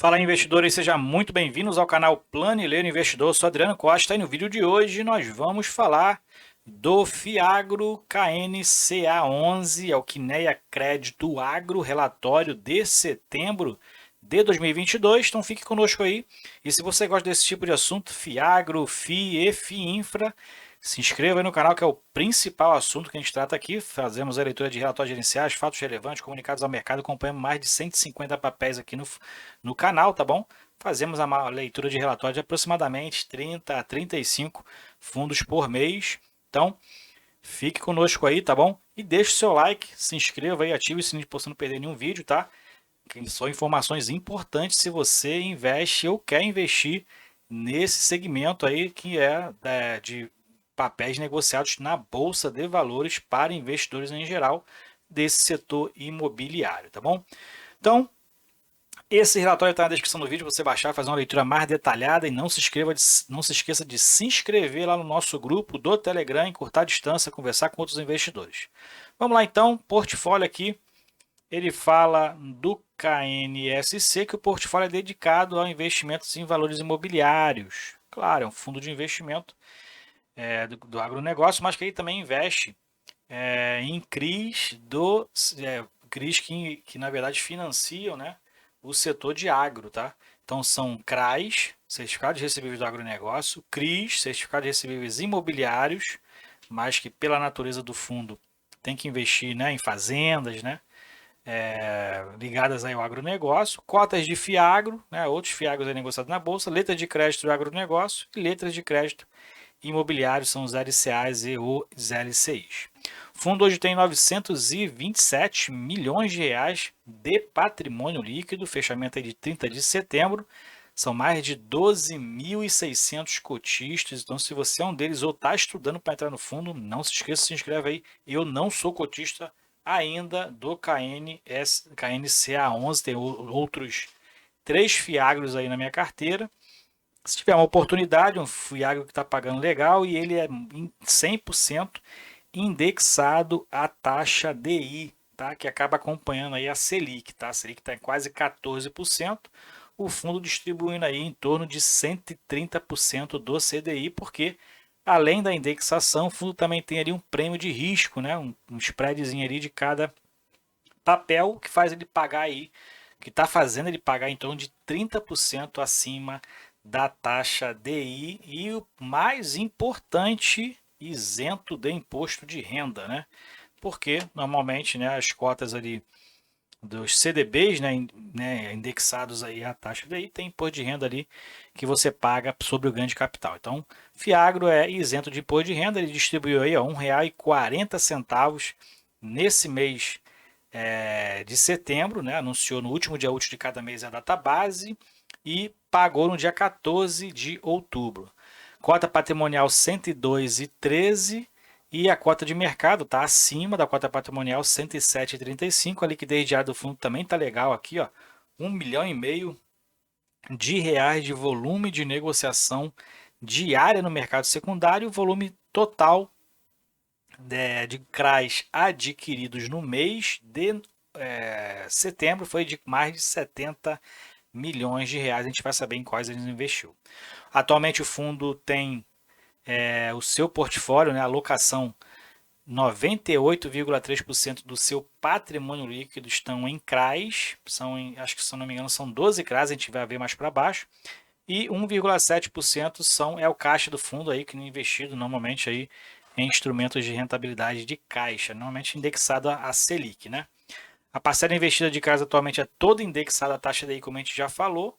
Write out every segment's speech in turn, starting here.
Fala investidores, sejam muito bem-vindos ao canal Planileiro Investidor. Eu sou Adriano Costa e no vídeo de hoje nós vamos falar do Fiagro KNCA11, é o Quineia Crédito Agro, relatório de setembro de 2022. Então fique conosco aí. E se você gosta desse tipo de assunto, Fiagro, FI e FIINFRA, se inscreva aí no canal, que é o principal assunto que a gente trata aqui. Fazemos a leitura de relatórios gerenciais, fatos relevantes, comunicados ao mercado. Acompanhamos mais de 150 papéis aqui no canal, tá bom? Fazemos uma leitura de relatórios de aproximadamente 30 a 35 fundos por mês. Então, fique conosco aí, tá bom? E deixe o seu like, se inscreva aí, ative o sininho para você não perder nenhum vídeo, tá? Que são informações importantes se você investe ou quer investir nesse segmento aí que é de papéis negociados na Bolsa de Valores para investidores em geral desse setor imobiliário, tá bom? Então, esse relatório está na descrição do vídeo para você baixar, fazer uma leitura mais detalhada e não se esqueça de se inscrever lá no nosso grupo do Telegram, encurtar a distância, conversar com outros investidores. Vamos lá então, portfólio aqui, ele fala do KNSC, que o portfólio é dedicado a investimentos em valores imobiliários. Claro, é um fundo de investimento do agronegócio, mas que ele também investe em CRIs que na verdade financiam, né, o setor de agro, tá? Então são CRAs, Certificados de Recebíveis do Agronegócio, CRIs, Certificados de Recebíveis Imobiliários, mas que pela natureza do fundo tem que investir, né, em fazendas, né, ligadas aí ao agronegócio, cotas de FIAGRO, né, outros FIAGROs aí negociados na bolsa, letras de crédito do agronegócio e letras de crédito imobiliários, são os LCAs e os LCIs. O fundo hoje tem 927 milhões de reais de patrimônio líquido, fechamento aí de 30 de setembro. São mais de 12.600 cotistas, então se você é um deles ou está estudando para entrar no fundo, não se esqueça, se inscreve aí. Eu não sou cotista ainda do KNCA11, tem outros 3 Fiagros aí na minha carteira. Se tiver uma oportunidade, um Fiagro que está pagando legal e ele é 100% indexado à taxa DI, tá? Que acaba acompanhando aí a Selic, tá? A Selic está em quase 14%, o fundo distribuindo aí em torno de 130% do CDI, porque além da indexação, o fundo também tem ali um prêmio de risco, né? Um spreadzinho ali de cada papel que faz ele pagar aí, que está fazendo ele pagar em torno de 30% acima da taxa DI e o mais importante, isento de imposto de renda, né? Porque normalmente, né, as cotas ali dos CDBs, né, indexados aí à taxa DI, tem imposto de renda ali que você paga sobre o ganho de capital. Então, Fiagro é isento de imposto de renda, ele distribuiu aí R$ 1,40 nesse mês de setembro, né? Anunciou no último dia útil de cada mês a data base e pagou no dia 14 de outubro. Cota patrimonial 102,13 e a cota de mercado está acima da cota patrimonial 107,35. A liquidez diária do fundo também está legal aqui, ó, 1,5 milhão de reais de volume de negociação diária no mercado secundário, o volume total de CRAs adquiridos no mês de setembro foi de mais de 70 milhões de reais. A gente vai saber em quais ele investiu. Atualmente o fundo tem o seu portfólio, né, a alocação, 98,3% do seu patrimônio líquido estão em CRAs, acho que se não me engano são 12 CRAs, a gente vai ver mais para baixo, e 1,7% é o caixa do fundo aí, que é investido normalmente aí em instrumentos de rentabilidade de caixa, normalmente indexado a Selic, né? A parcela investida de casa atualmente é toda indexada à taxa DI, como a gente já falou,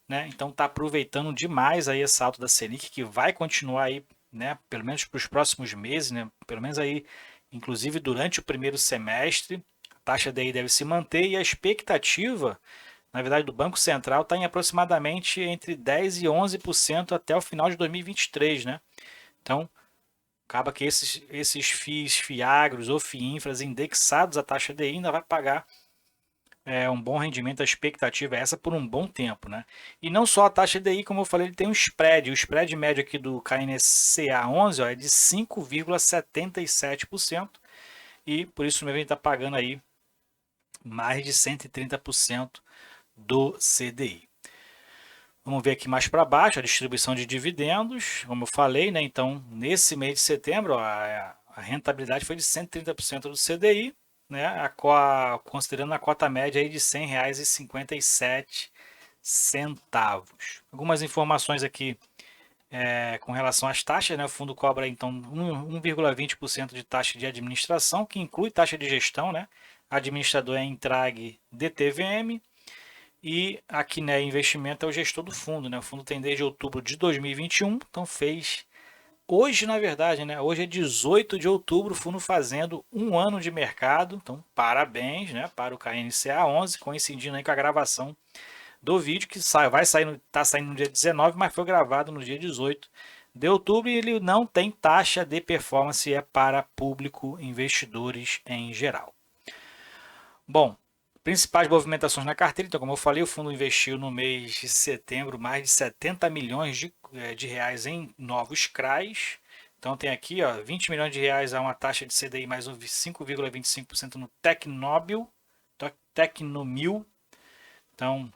né? Então está aproveitando demais aí esse salto da Selic, que vai continuar aí, né? Pelo menos para os próximos meses, né? Pelo menos aí, inclusive durante o primeiro semestre, a taxa DI deve se manter e a expectativa, na verdade, do Banco Central está em aproximadamente entre 10 e 11% até o final de 2023, né? Então, acaba que esses FIIs, FIAGROS ou FIINFRAs indexados à taxa DI ainda vai pagar um bom rendimento, a expectativa é essa por um bom tempo, né? E não só a taxa DI, como eu falei, ele tem um spread. O spread médio aqui do KNCA 11 ó, é de 5,77% e por isso mesmo ele está pagando aí mais de 130% do CDI. Vamos ver aqui mais para baixo a distribuição de dividendos, como eu falei, né? Então, nesse mês de setembro, a rentabilidade foi de 130% do CDI, né? Considerando a cota média aí de R$ 100,57. Algumas informações aqui com relação às taxas, né? O fundo cobra então 1,20% de taxa de administração, que inclui taxa de gestão, né? Administrador é Intrag DTVM. E a Quiné Investimento é o gestor do fundo, né? O fundo tem desde outubro de 2021, então fez hoje, na verdade, né? Hoje é 18 de outubro, o fundo fazendo um ano de mercado. Então, parabéns, né? Para o KNCA 11, coincidindo aí com a gravação do vídeo que vai sair, tá saindo no dia 19, mas foi gravado no dia 18 de outubro e ele não tem taxa de performance, é para público, investidores em geral. Bom, principais movimentações na carteira, então como eu falei, o fundo investiu no mês de setembro mais de 70 milhões de reais em novos CRAs. Então tem aqui ó, 20 milhões de reais a uma taxa de CDI mais 5,25% no Tecnomil. Então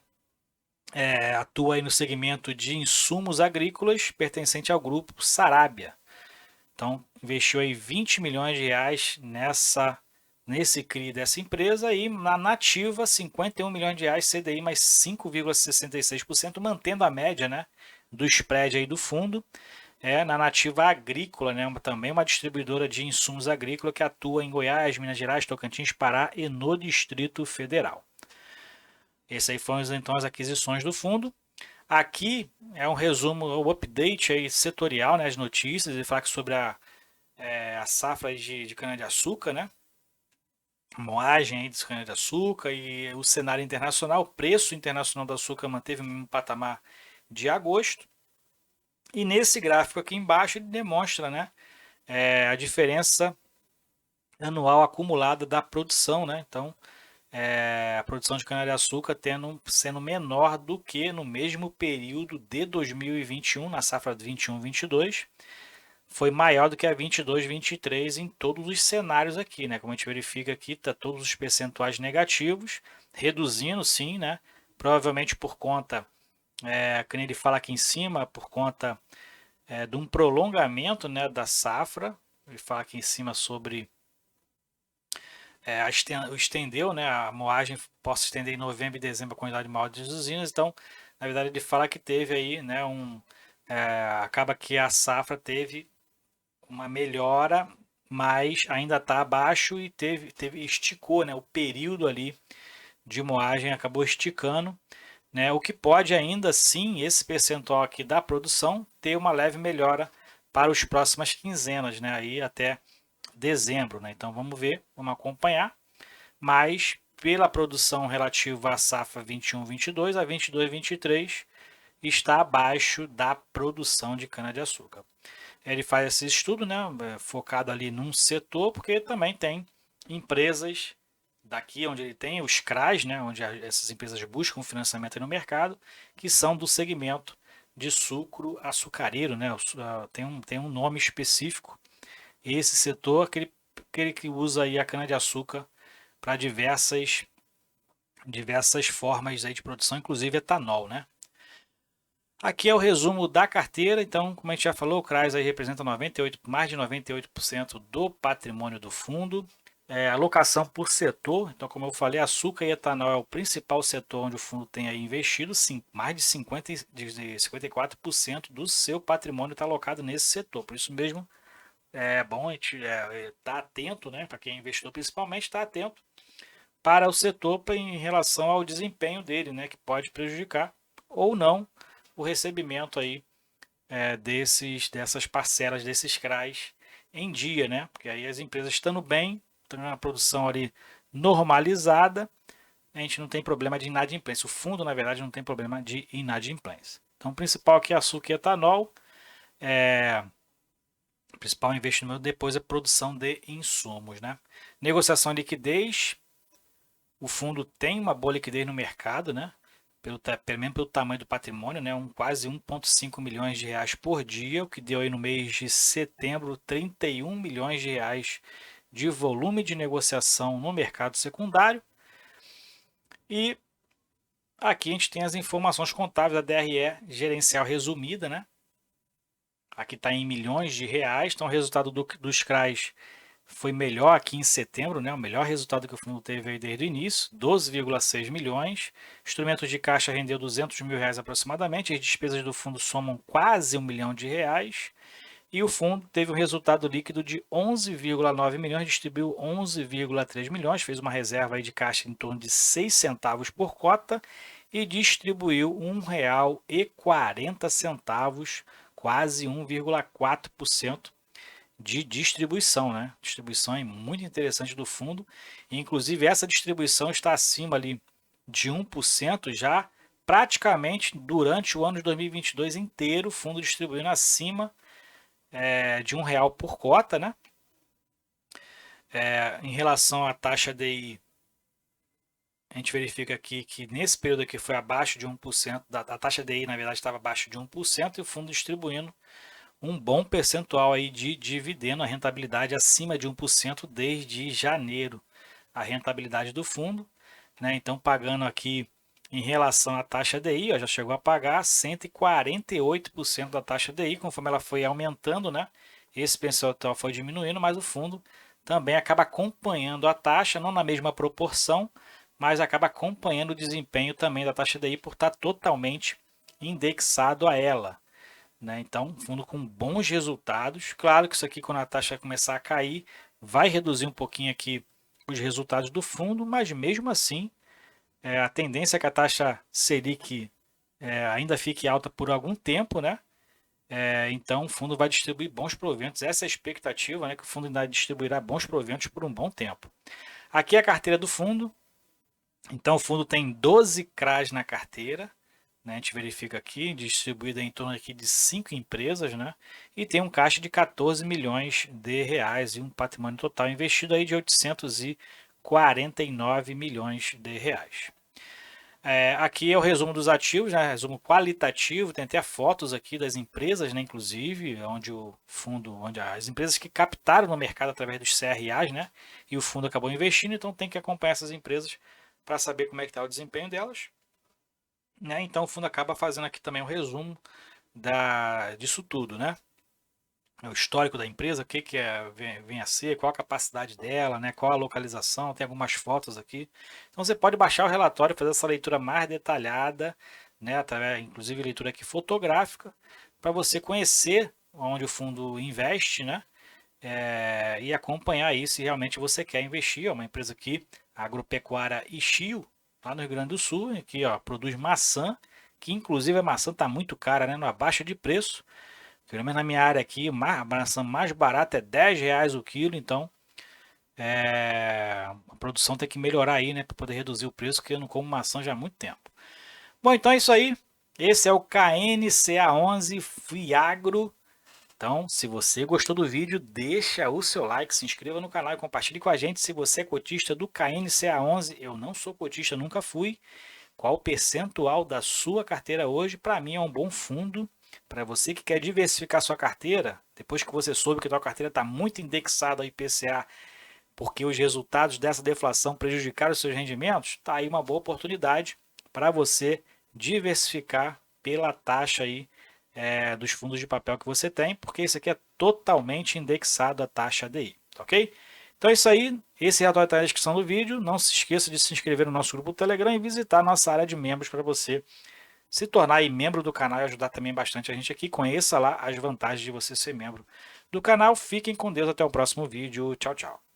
atua aí no segmento de insumos agrícolas pertencente ao grupo Sarabia. Então investiu aí 20 milhões de reais nesse CRI dessa empresa e na Nativa 51 milhões de reais CDI mais 5,66%, mantendo a média, né, do spread aí do fundo. Na Nativa Agrícola, né, também uma distribuidora de insumos agrícolas que atua em Goiás, Minas Gerais, Tocantins, Pará e no Distrito Federal. Essas aí foram então as aquisições do fundo. Aqui é um resumo, o update aí setorial, né, as notícias, ele fala sobre a safra de cana-de-açúcar, né? Moagem aí de cana-de-açúcar e o cenário internacional, o preço internacional do açúcar manteve o mesmo patamar de agosto. E nesse gráfico aqui embaixo ele demonstra, né, a diferença anual acumulada da produção, né? Então, a produção de cana-de-açúcar sendo menor do que no mesmo período de 2021, na safra de 21-22, foi maior do que a 22-23 em todos os cenários aqui, né? Como a gente verifica aqui, tá todos os percentuais negativos, reduzindo sim, né? Provavelmente por conta, como ele fala aqui em cima, por conta de um prolongamento, né, da safra. Ele fala aqui em cima sobre estendeu, né, a moagem possa estender em novembro e dezembro a quantidade maior de usinas. Então, na verdade, ele fala que teve aí, né, acaba que a safra teve uma melhora, mas ainda está abaixo e esticou, né, o período ali de moagem acabou esticando, né, o que pode ainda sim esse percentual aqui da produção ter uma leve melhora para as próximas quinzenas, né, aí até dezembro, né? Então vamos ver, vamos acompanhar, mas pela produção relativa à safra 21-22 a 22-23 está abaixo da produção de cana-de-açúcar. Ele faz esse estudo, né, focado ali num setor, porque também tem empresas daqui onde ele tem os CRAs, né, onde essas empresas buscam financiamento no mercado, que são do segmento de sucro açucareiro, né, tem um nome específico, esse setor, aquele que usa aí a cana-de-açúcar para diversas formas aí de produção, inclusive etanol, né. Aqui é o resumo da carteira, então, como a gente já falou, o CRAs aí representa mais de 98% do patrimônio do fundo. Alocação por setor, então, como eu falei, açúcar e etanol é o principal setor onde o fundo tem aí investido, sim, mais de 54% do seu patrimônio está alocado nesse setor. Por isso mesmo, é bom a gente estar atento, né, para quem é investidor principalmente, estar atento para o setor em relação ao desempenho dele, né, que pode prejudicar ou não o recebimento aí dessas parcelas desses CRAs em dia, né? Porque aí as empresas estando bem, tendo uma produção ali normalizada, a gente não tem problema de inadimplência. O fundo, na verdade, não tem problema de inadimplência. Então, o principal aqui é açúcar e etanol. O principal investimento depois é produção de insumos, né? Negociação de liquidez. O fundo tem uma boa liquidez no mercado, né? Pelo menos pelo tamanho do patrimônio, né? Quase 1,5 milhões de reais por dia, o que deu aí no mês de setembro 31 milhões de reais de volume de negociação no mercado secundário. E Aqui a gente tem as informações contábeis da DRE gerencial resumida, né? Aqui está em milhões de reais, então o resultado dos CRAs foi melhor aqui em setembro, né? O melhor resultado que o fundo teve aí desde o início, 12,6 milhões. Instrumentos de caixa rendeu 200 mil reais aproximadamente, as despesas do fundo somam quase 1 milhão de reais. E o fundo teve um resultado líquido de 11,9 milhões, distribuiu 11,3 milhões, fez uma reserva aí de caixa em torno de 6 centavos por cota e distribuiu R$ 1,40, quase 1,4% de distribuição, né? Distribuição é muito interessante do fundo. Inclusive, essa distribuição está acima ali de 1% já praticamente durante o ano de 2022 inteiro, o fundo distribuindo acima de R$ 1 por cota, né? Em relação à taxa DI, a gente verifica aqui que nesse período aqui foi abaixo de 1%, a taxa DI na verdade estava abaixo de 1% e o fundo distribuindo um bom percentual aí de dividendo, a rentabilidade acima de 1% desde janeiro, a rentabilidade do fundo, né? Então pagando aqui em relação à taxa DI, ó, já chegou a pagar 148% da taxa DI, conforme ela foi aumentando, né? Esse percentual foi diminuindo, mas o fundo também acaba acompanhando a taxa, não na mesma proporção, mas acaba acompanhando o desempenho também da taxa DI por estar totalmente indexado a ela, né? Então, fundo com bons resultados. Claro que isso aqui, quando a taxa começar a cair, vai reduzir um pouquinho aqui os resultados do fundo, mas mesmo assim, a tendência é que a taxa Selic ainda fique alta por algum tempo, né? Então, o fundo vai distribuir bons proventos. Essa é a expectativa, né? Que o fundo ainda distribuirá bons proventos por um bom tempo. Aqui é a carteira do fundo. Então, o fundo tem 12 CRAs na carteira, né? A gente verifica aqui, distribuída em torno aqui de 5 empresas, né? E tem um caixa de 14 milhões de reais e um patrimônio total investido aí de 849 milhões de reais. Aqui é o resumo dos ativos, né? Resumo qualitativo, tem até fotos aqui das empresas, né? Inclusive, onde o fundo, onde as empresas que captaram no mercado através dos CRAs, né? E o fundo acabou investindo, então tem que acompanhar essas empresas para saber como é que está o desempenho delas, né? Então o fundo acaba fazendo aqui também um resumo disso tudo, né? O histórico da empresa, o que vem a ser, qual a capacidade dela, né? Qual a localização, tem algumas fotos aqui. Então você pode baixar o relatório, fazer essa leitura mais detalhada, né? Através, inclusive leitura aqui fotográfica, para você conhecer onde o fundo investe, né? E acompanhar isso se realmente você quer investir. É uma empresa aqui, agropecuária Ichio, lá no Rio Grande do Sul, aqui ó, produz maçã, que inclusive a maçã está muito cara, né? Não abaixa de preço. Pelo menos na minha área aqui, a maçã mais barata é R$ 10 o quilo, então a produção tem que melhorar aí, né, para poder reduzir o preço, porque eu não como maçã já há muito tempo. Bom, então é isso aí. Esse é o KNCA11 Fiagro. Então, se você gostou do vídeo, deixa o seu like, se inscreva no canal e compartilhe com a gente. Se você é cotista do KNCA11, eu não sou cotista, nunca fui. Qual o percentual da sua carteira hoje? Para mim é um bom fundo. Para você que quer diversificar sua carteira, depois que você soube que a sua carteira está muito indexada ao IPCA, porque os resultados dessa deflação prejudicaram os seus rendimentos, está aí uma boa oportunidade para você diversificar pela taxa aí, dos fundos de papel que você tem, porque isso aqui é totalmente indexado à taxa DI, ok? Então é isso aí, esse relatório está na descrição do vídeo, não se esqueça de se inscrever no nosso grupo do Telegram e visitar a nossa área de membros para você se tornar aí membro do canal e ajudar também bastante a gente aqui. Conheça lá as vantagens de você ser membro do canal. Fiquem com Deus, até o próximo vídeo. Tchau, tchau.